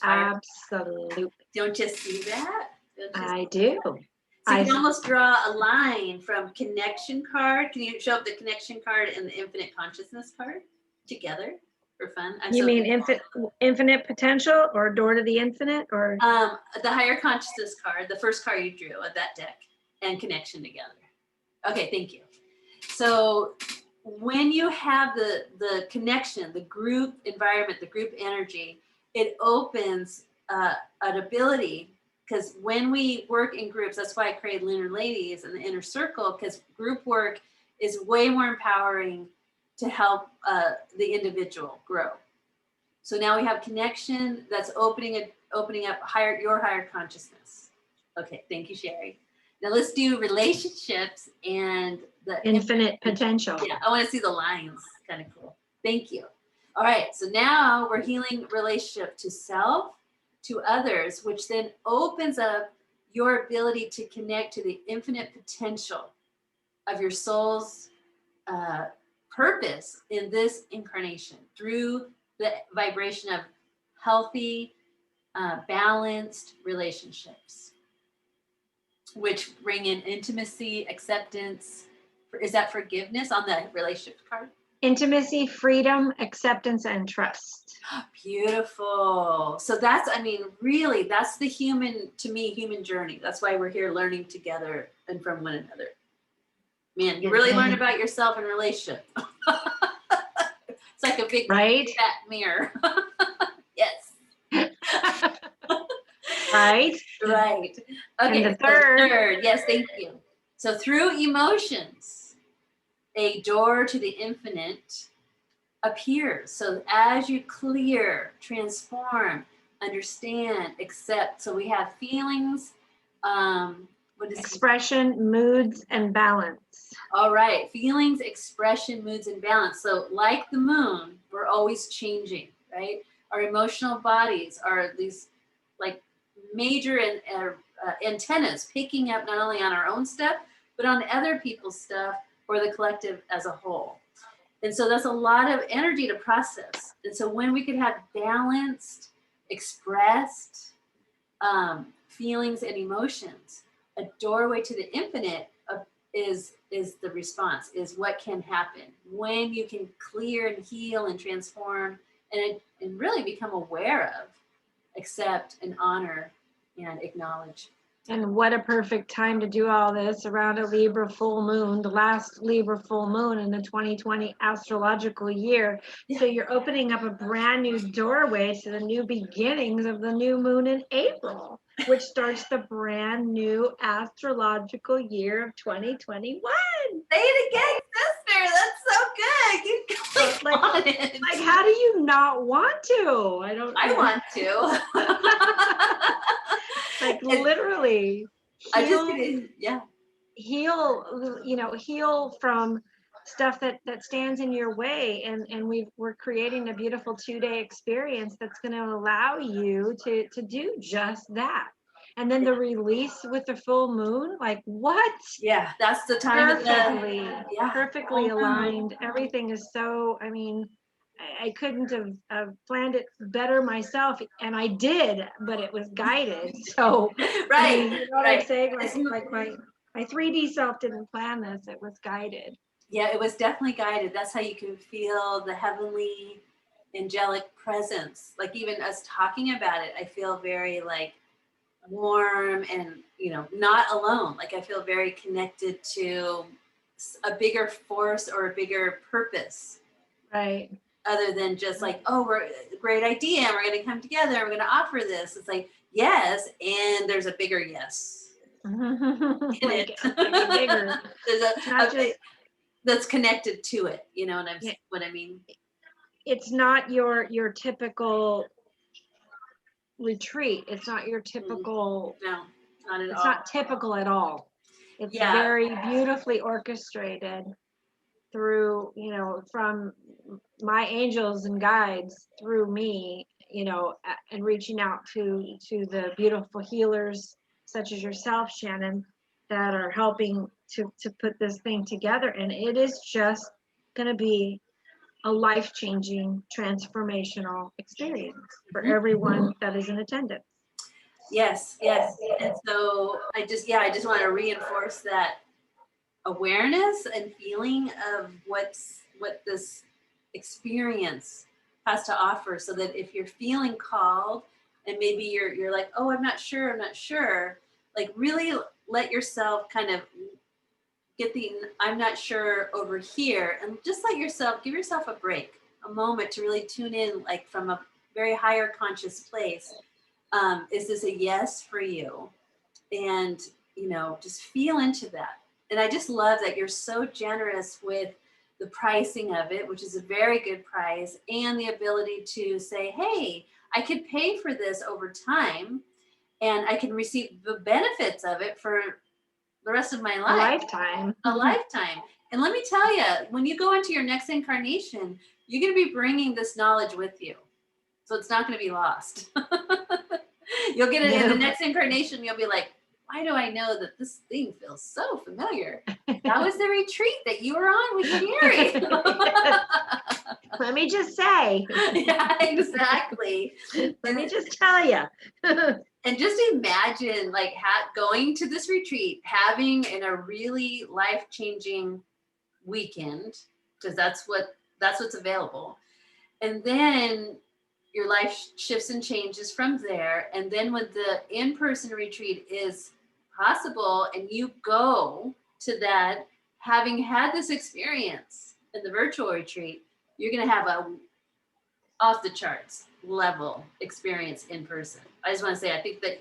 Absolutely. Don't you see that? I do. So you can almost draw a line from connection card. Can you show up the connection card and the infinite consciousness card together for fun? You mean infinite potential or door to the infinite, or the higher consciousness card, the first card you drew of that deck, and connection together. Okay, thank you. So when you have the connection, the group environment, the group energy, it opens an ability. Because when we work in groups, that's why I created Lunar Ladies and the Inner Circle, because group work is way more empowering to help the individual grow. So now we have connection that's opening up your higher consciousness. Okay, thank you, Shari. Now let's do relationships and the infinite potential. Yeah, I want to see the lines. Kind of cool. Thank you. All right, so now we're healing relationship to self, to others, which then opens up your ability to connect to the infinite potential of your soul's purpose in this incarnation through the vibration of healthy, balanced relationships, which bring in intimacy, acceptance. Is that forgiveness on the relationship card? Intimacy, freedom, acceptance, and trust. Beautiful. So that's, I mean, really, that's the human journey. That's why we're here learning together and from one another. Man, you really learn about yourself in relationship. It's like a big fat mirror. Yes. Right. Right. Okay. And the third. Yes, thank you. So through emotions, a door to the infinite appears. So as you clear, transform, understand, accept. So we have feelings, expression, moods, and balance. All right, feelings, expression, moods, and balance. So like the moon, we're always changing, right? Our emotional bodies are these like major antennas picking up not only on our own stuff, but on other people's stuff or the collective as a whole. And so that's a lot of energy to process. And so when we can have balanced, expressed feelings and emotions, a doorway to the infinite is the response, is what can happen when you can clear and heal and transform and really become aware of, accept and honor and acknowledge. And what a perfect time to do all this around a Libra full moon, the last Libra full moon in the 2020 astrological year. Yeah. So you're opening up a brand new doorway to the new beginnings of the new moon in April, which starts the brand new astrological year of 2021. Say it again, sister. That's so good. You click on it. Like, how do you not want to? I want to. Like literally heal from stuff that stands in your way, and we're creating a beautiful 2-day experience that's going to allow you to do just that. And then the release with the full moon, like what? Yeah, that's the time perfectly aligned. Everything is so, I mean, I couldn't have planned it better myself, and I did, but it was guided. So, right, I mean, you know what I'm saying? Like My 3D self didn't plan this. It was guided. Yeah, it was definitely guided. That's how you can feel the heavenly angelic presence. Like even us talking about it, I feel very like warm and, you know, not alone. Like I feel very connected to a bigger force or a bigger purpose. Right. Other than just like, oh, we're a great idea and we're going to come together and we're going to offer this. It's like, yes, and there's a bigger yes in like, it. like a bigger. There's that's connected to it. You know what I mean? It's not your typical retreat. It's not your typical. No, not at all. It's not typical at all. It's Yeah. very beautifully orchestrated through, you know, from my angels and guides through me, you know, and reaching out to the beautiful healers such as yourself, Shannon, that are helping to put this thing together. And it is just going to be a life-changing, transformational experience for everyone that is in attendance. Yes, yes. And so I just want to reinforce that awareness and feeling of what this experience has to offer, so that if you're feeling called and maybe you're like, oh, I'm not sure, like really let yourself kind of get the I'm not sure over here, and just give yourself a break, a moment to really tune in, like from a very higher conscious place. Is this a yes for you? And, you know, just feel into that. And I just love that you're so generous with the pricing of it, which is a very good price, and the ability to say, hey, I could pay for this over time and I can receive the benefits of it for the rest of my life. A lifetime. And let me tell you, when you go into your next incarnation, you're going to be bringing this knowledge with you. So it's not going to be lost. You'll get it in the next incarnation. You'll be like, why do I know that this thing feels so familiar? That was the retreat that you were on with Shari. Let me just say. Yeah, exactly. Let me just tell you. And just imagine like going to this retreat, having a really life-changing weekend, because that's what's available. And then your life shifts and changes from there. And then when the in-person retreat is possible and you go to that, having had this experience in the virtual retreat, you're going to have a off the charts level experience in person. I just want to say, I think that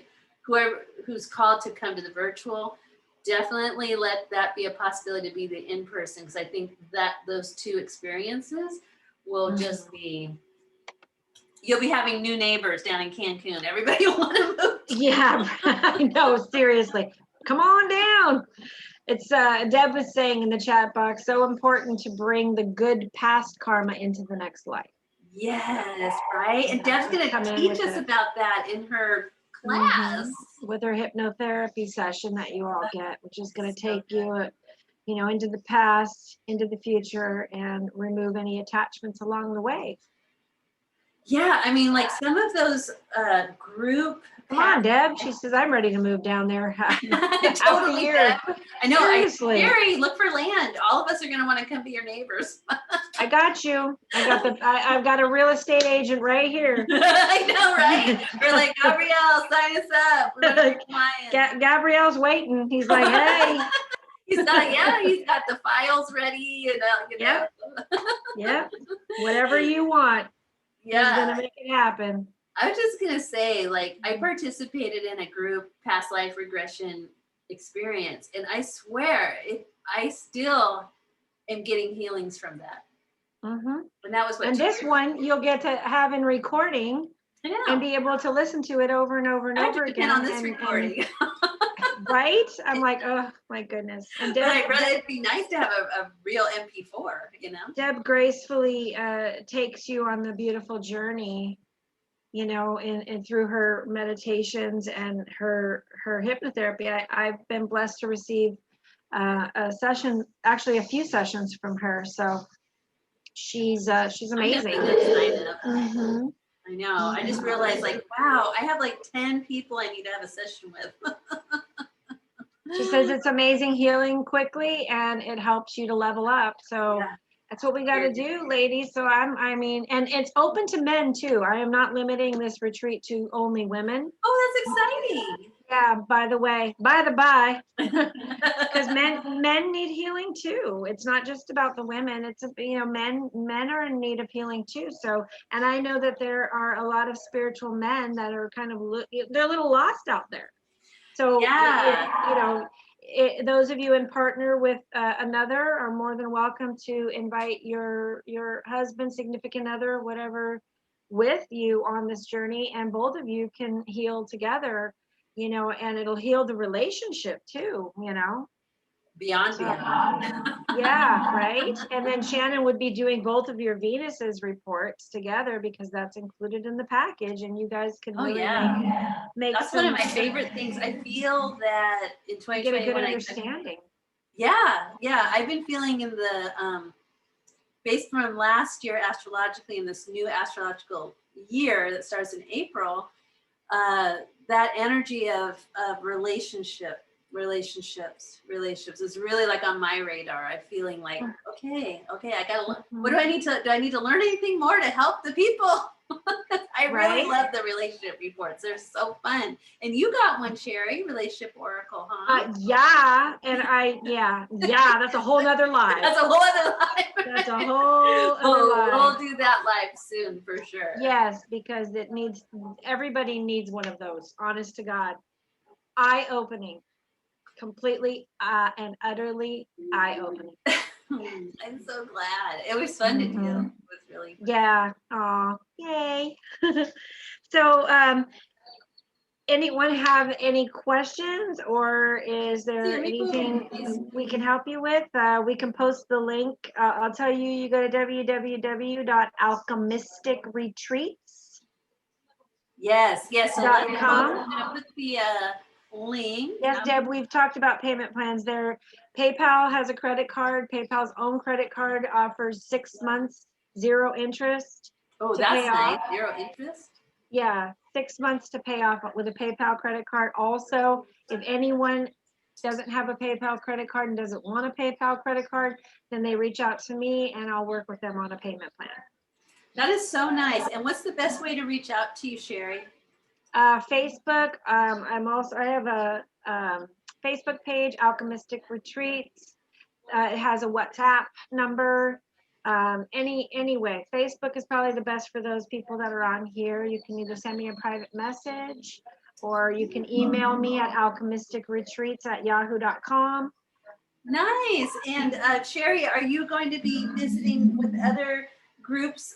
who's called to come to the virtual, definitely let that be a possibility to be the in-person, because I think that those two experiences will just be, you'll be having new neighbors down in Cancun. Everybody will want to move. Yeah, I know, seriously. Come on down. It's Deb was saying in the chat box, so important to bring the good past karma into the next life. Yes, right. And Deb's going to teach us about that in her class. With her hypnotherapy session that you all get, which is going to take you, you know, into the past, into the future, and remove any attachments along the way. Yeah, I mean, like some of those group. Come on, Deb. She says, I'm ready to move down there. Totally, Deb. I know. Seriously. Harry, look for land. All of us are going to want to come be your neighbors. I got you. I've got a real estate agent right here. I know, right? We're like, Gabrielle, sign us up. We're Gabrielle's waiting. He's like, hey. He's got the files ready. And, you know. Yep. Whatever you want. Yeah. He's going to make it happen. I was just going to say, like, I participated in a group past life regression experience, and I swear I still am getting healings from that. And that was what. And this one you'll get to have in recording and be able to listen to it over and over and over again. On this recording. Right? I'm like, oh my goodness. And Deb, it'd be nice to have a real MP4, you know. Deb gracefully takes you on the beautiful journey, you know, and through her meditations and her hypnotherapy. I've been blessed to receive a session, actually a few sessions from her. So she's amazing. I know. I just realized, like, wow, I have like 10 people I need to have a session with. She says it's amazing healing quickly and it helps you to level up. So Yeah. that's what we got to do, ladies. So I mean, and it's open to men too. I am not limiting this retreat to only women. Oh, that's exciting. Yeah, by the way, by the by, because men need healing too. It's not just about the women. It's men are in need of healing too. So, and I know that there are a lot of spiritual men that are kind of they're a little lost out there. So, Yeah. those of you in partner with another are more than welcome to invite your husband, significant other, whatever, with you on this journey, and both of you can heal together, and it'll heal the relationship too, Beyond. yeah, right. And then Shannon would be doing both of your Venus's reports together because that's included in the package, and you guys can Oh, really yeah. make That's one of my favorite things. I feel that in get a 2020 good when understanding. yeah, I've been feeling in the based from last year astrologically in this new astrological year that starts in April, that energy of relationships is really like on my radar. I'm feeling like, okay, I gotta what do I need to learn anything more to help the people? I really love the relationship reports. They're so fun. And you got one, Shari, relationship oracle, huh? Yeah, and that's a whole nother live. That's a whole other live. That's a whole other live. We'll do that live soon for sure. Yes, because everybody needs one of those, honest to God. Eye-opening. Completely and utterly eye-opening. I'm so glad. It was fun to do. It was really fun. Yeah. Aw, yay. So anyone have any questions, or is there anything we can help you with? We can post the link. I'll tell you, you go to www.alchemisticretreats. Yes. So .com. I'm going to put the link. Yes, Deb, we've talked about payment plans there. PayPal has a credit card. PayPal's own credit card offers 6 months, 0 interest. Oh, that's nice. 0 interest? Yeah, 6 months to pay off with a PayPal credit card. Also, if anyone doesn't have a PayPal credit card and doesn't want a PayPal credit card, then they reach out to me and I'll work with them on a payment plan. That is so nice. And what's the best way to reach out to you, Shari? Facebook. I have a Facebook page, Alchemistic Retreats. It has a WhatsApp number. Anyway, Facebook is probably the best for those people that are on here. You can either send me a private message or you can email me at alchemisticretreats@yahoo.com. Nice. And Shari, are you going to be visiting with other groups?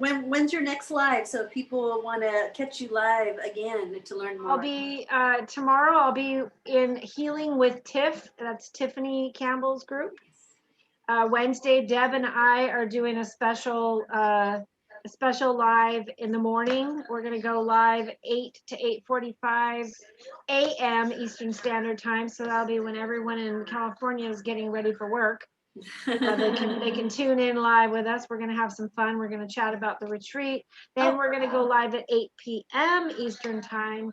When's your next live? So if people want to catch you live again to learn more. I'll be tomorrow. I'll be in Healing with Tiff. That's Tiffany Campbell's group. Wednesday, Deb and I are doing a special live in the morning. We're going to go live 8 to 8:45 a.m. Eastern Standard Time. So that'll be when everyone in California is getting ready for work. They can tune in live with us. We're going to have some fun. We're going to chat about the retreat. Then we're going to go live at 8 p.m. Eastern Time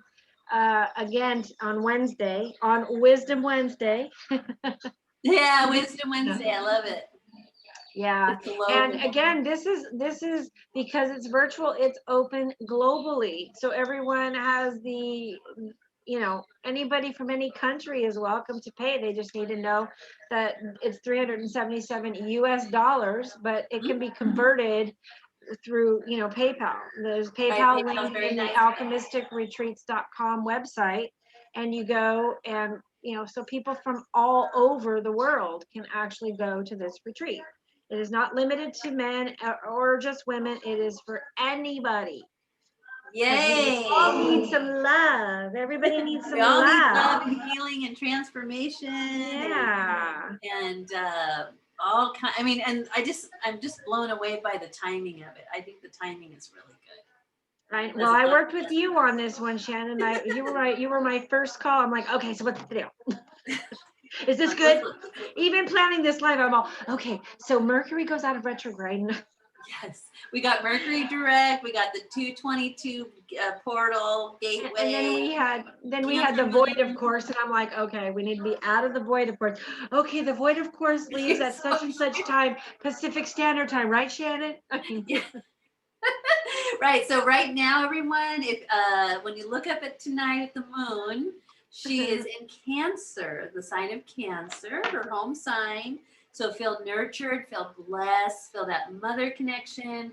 again on Wednesday, on Wisdom Wednesday. Yeah, Wisdom Wednesday. I love it. Yeah. And again, this is because it's virtual, it's open globally. So everyone has anybody from any country is welcome to pay. They just need to know that it's $377 US, but it can be converted through, PayPal. There's PayPal link in the alchemisticretreats.com website, and you go and, so people from all over the world can actually go to this retreat. It is not limited to men or just women. It is for anybody. Yay! We all need some love. Everybody needs some love. We all love. need love and healing and transformation. Yeah. And all kind. I mean, and I'm just blown away by the timing of it. I think the timing is really good. Right. Well, I worked with you on this one, Shannon. You were right. You were my first call. I'm like, okay, so what's the deal? Is this good? Even planning this live, I'm all, okay, so Mercury goes out of retrograde. Yes, we got Mercury direct. We got the 222 portal gateway. And then we had the void, of course, and I'm like, okay, we need to be out of the void, of course. Okay, the void, of course, leaves at such and such time, Pacific Standard Time, right, Shannon? Yeah. Right. So right now, everyone, if when you look up at tonight at the moon, she is in Cancer, the sign of Cancer, her home sign. So feel nurtured, feel blessed, feel that mother connection.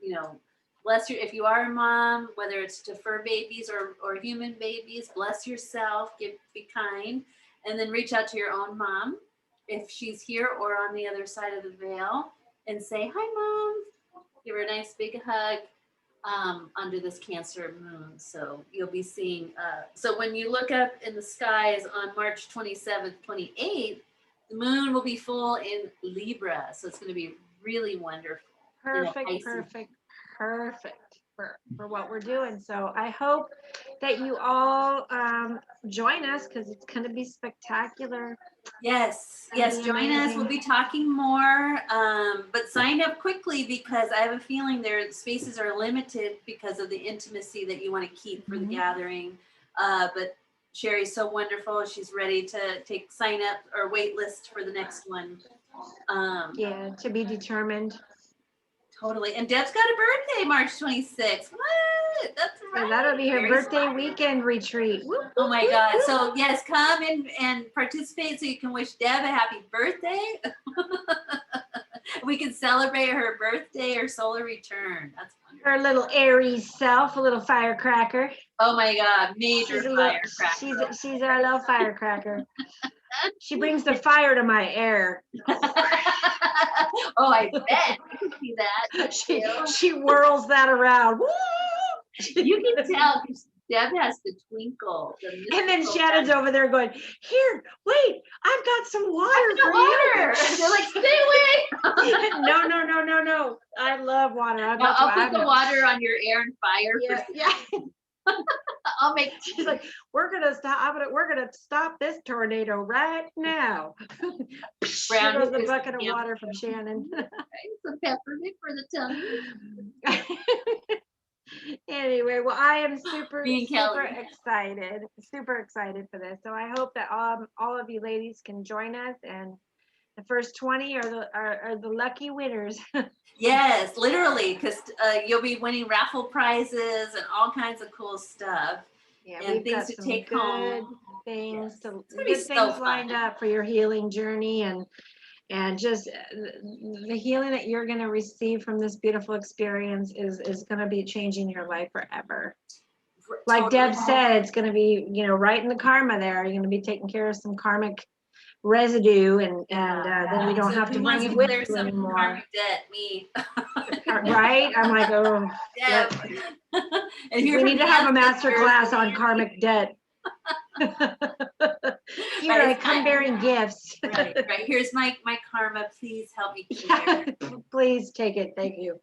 You know, bless your, if you are a mom, whether it's to fur babies or human babies, bless yourself, be kind, and then reach out to your own mom if she's here or on the other side of the veil and say, hi, Mom. Give her a nice big hug under this Cancer moon. So you'll be seeing, so when you look up in the skies on March 27th, 28th, the moon will be full in Libra. So it's going to be really wonderful. Perfect for what we're doing. So I hope that you all join us, because it's going to be spectacular. Yes, join us. We'll be talking more, but sign up quickly, because I have a feeling their spaces are limited because of the intimacy that you want to keep for the gathering. But Shari's so wonderful. She's ready to sign up or wait list for the next one. Yeah, to be determined. Totally. And Deb's got a birthday, March 26th. What? That's right. So that'll be her birthday weekend retreat. Oh my God. So yes, come and participate so you can wish Deb a happy birthday. We can celebrate her birthday or solar return. That's wonderful. Her little Aries self, a little firecracker. Oh my God, major firecracker. She's our little firecracker. She brings the fire to my air. Oh, I bet. You can see that. She whirls that around. Woo! You can tell because Deb has the twinkle. And then Shannon's over there going, here, wait, I've got some water for you. They're like, stay away. No. I love water. I'll put the water on your air and fire. Yeah. I'll make. She's like, we're gonna stop this tornado right now. There goes the bucket of water from Shannon. Some peppermint for the tummy. Anyway, well, I am super excited for this. So I hope that all of you ladies can join us, and the first 20 are the lucky winners. Yes, literally, because you'll be winning raffle prizes and all kinds of cool stuff. Yeah, and things to take home. Things yes. lined up for your healing journey, and just the healing that you're going to receive from this beautiful experience is going to be changing your life forever. Like Deb said, it's going to be, right in the karma there. You're going to be taking care of some karmic residue, and then you don't have to bring it with you anymore. Karmic debt, me. Right? I'm like, oh, yeah. We need to have a master class on karmic debt. Here I come bearing gifts. Right. Here's my karma. Please help me clear. Please take it. Thank you.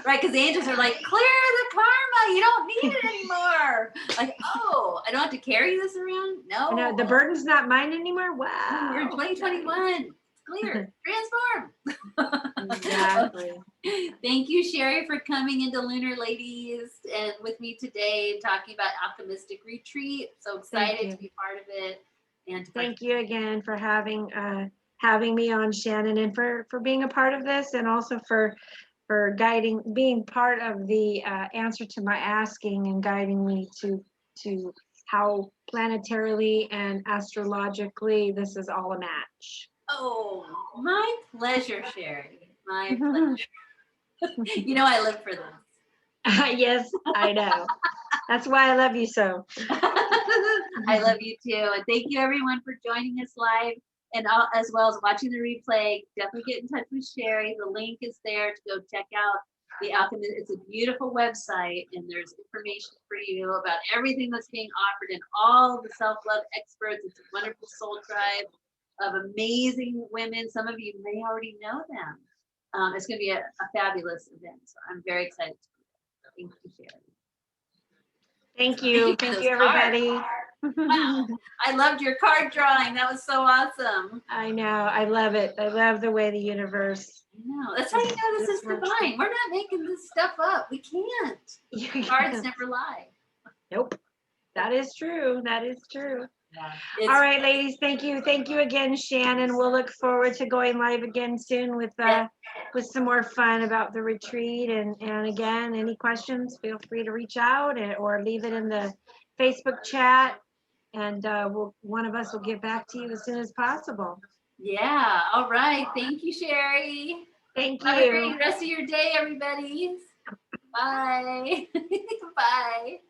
Right, because the angels are like, clear the karma. You don't need it anymore. Like, oh, I don't have to carry this around? No. The burden's not mine anymore? Wow. We're in 2021. Clear. Transform. Exactly. Thank you, Shari, for coming into Lunar Ladies and with me today talking about Alchemystic Retreat. So excited to be part of it. And thank you again for having me on, Shannon, and for being a part of this, and also for being part of the answer to my asking and guiding me to how planetarily and astrologically this is all a match. Oh, my pleasure, Shari. My pleasure. I live for this. Yes, I know. That's why I love you so. I love you too. And thank you everyone for joining us live, and as well as watching the replay. Definitely get in touch with Shari. The link is there to go check out the Alchemist. It's a beautiful website, and there's information for you about everything that's being offered and all the self-love experts. It's a wonderful soul tribe of amazing women. Some of you may already know them. It's going to be a fabulous event. So I'm very excited to be there. Thank you, Shari. Thank you. Thank you, everybody. Wow. I loved your card drawing. That was so awesome. I know. I love it. I love the way the universe. No, that's how you know this is divine. We're not making this stuff up. We can't. Cards never lie. Nope. That is true. That is true. It's All right, ladies. Thank you. Thank you again, Shannon. We'll look forward to going live again soon with some more fun about the retreat. And again, any questions, feel free to reach out or leave it in the Facebook chat. And one of us will get back to you as soon as possible. Yeah. All right. Thank you, Shari. Thank you. Have a great rest of your day, everybody. Bye. Bye.